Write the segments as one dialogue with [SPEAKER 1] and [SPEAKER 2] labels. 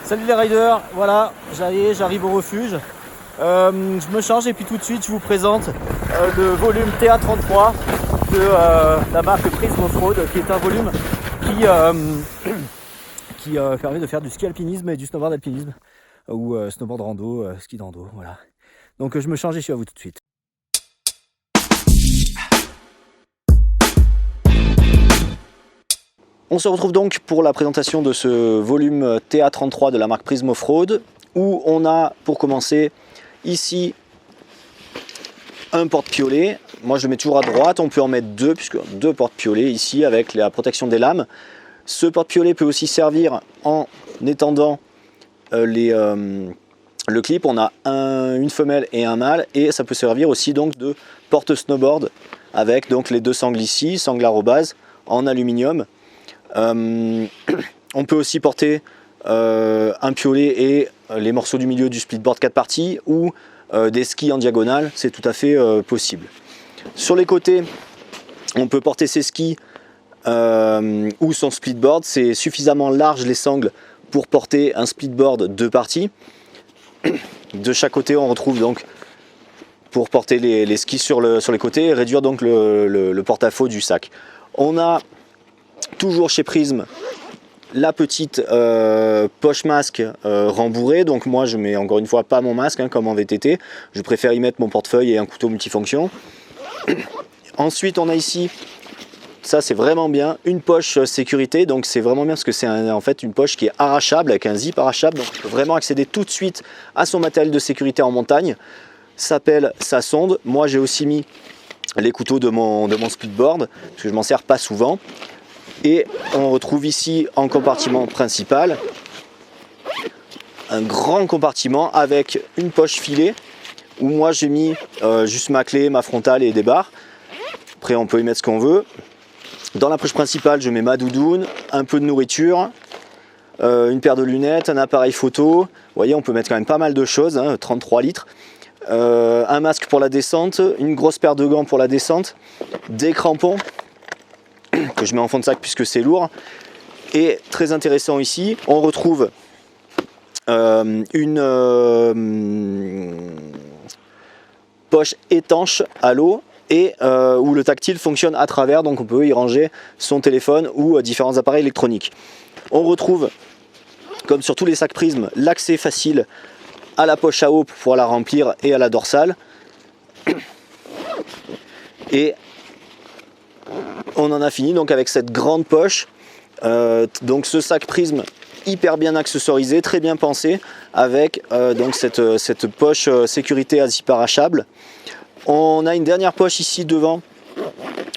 [SPEAKER 1] Salut les riders, voilà, j'arrive au refuge. Je me change et puis tout de suite je vous présente le volume TA33 de la marque Prism Offroad, qui est un volume qui permet de faire du ski alpinisme et du snowboard alpinisme ou snowboard rando, ski de rando, voilà. Donc je me change et je suis à vous tout de suite. On se retrouve donc pour la présentation de ce volume TA33 de la marque Prism Offroad, où on a pour commencer ici un porte-piolet. Moi je le mets toujours à droite, on peut en mettre deux, puisque deux porte-piolets ici avec la protection des lames. Ce porte-piolet peut aussi servir en étendant le clip. On a une femelle et un mâle, et ça peut servir aussi donc de porte-snowboard avec donc les deux sangles ici, sangles arrobase en aluminium. On peut aussi porter un piolet et les morceaux du milieu du splitboard 4 parties ou des skis en diagonale, c'est tout à fait possible. Sur les côtés, on peut porter ses skis ou son splitboard. C'est suffisamment large les sangles pour porter un splitboard 2 parties. De chaque côté, on retrouve donc pour porter les skis sur les côtés et réduire donc le porte-à-faux du sac. On a toujours chez Prism la petite poche masque rembourrée. Donc moi je mets encore une fois pas mon masque comme en VTT, je préfère y mettre mon portefeuille et un couteau multifonction. Ensuite on a ici, ça c'est vraiment bien, une poche sécurité. Donc c'est vraiment bien parce que c'est en fait une poche qui est arrachable avec un zip arrachable, donc on peut vraiment accéder tout de suite à son matériel de sécurité en montagne. S'appelle sa sonde. Moi j'ai aussi mis les couteaux de mon splitboard parce que je m'en sers pas souvent. Et on retrouve ici en compartiment principal un grand compartiment avec une poche filet où moi j'ai mis juste ma clé, ma frontale et des barres. Après on peut y mettre ce qu'on veut. Dans la poche principale je mets ma doudoune, un peu de nourriture, une paire de lunettes, un appareil photo. Vous voyez, on peut mettre quand même pas mal de choses, 33 litres. Un masque pour la descente, une grosse paire de gants pour la descente, des crampons que je mets en fond de sac puisque c'est lourd. Et très intéressant ici, on retrouve une poche étanche à l'eau et où le tactile fonctionne à travers, donc on peut y ranger son téléphone ou différents appareils électroniques. On retrouve, comme sur tous les sacs Prism, l'accès facile à la poche à eau pour pouvoir la remplir et à la dorsale. Et on en a fini donc avec cette grande poche. Donc ce sac Prism hyper bien accessorisé, très bien pensé, avec donc cette poche sécurité à zip arrachable. On a une dernière poche ici devant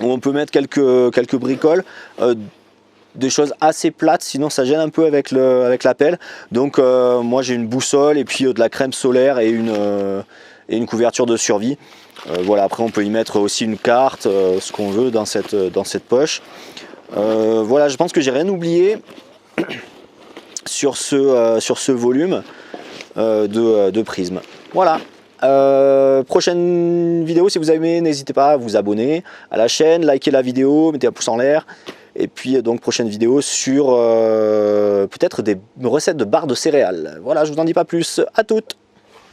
[SPEAKER 1] où on peut mettre quelques bricoles, des choses assez plates, sinon ça gêne un peu avec la pelle. Donc moi j'ai une boussole et puis de la crème solaire et une couverture de survie. Voilà, après on peut y mettre aussi une carte, ce qu'on veut dans cette poche. Voilà, je pense que j'ai rien oublié sur ce volume de Prism. Voilà. Prochaine vidéo, si vous avez aimé, n'hésitez pas à vous abonner à la chaîne, liker la vidéo, mettez un pouce en l'air. Et puis donc prochaine vidéo sur peut-être des recettes de barres de céréales. Voilà, je vous en dis pas plus. À toutes.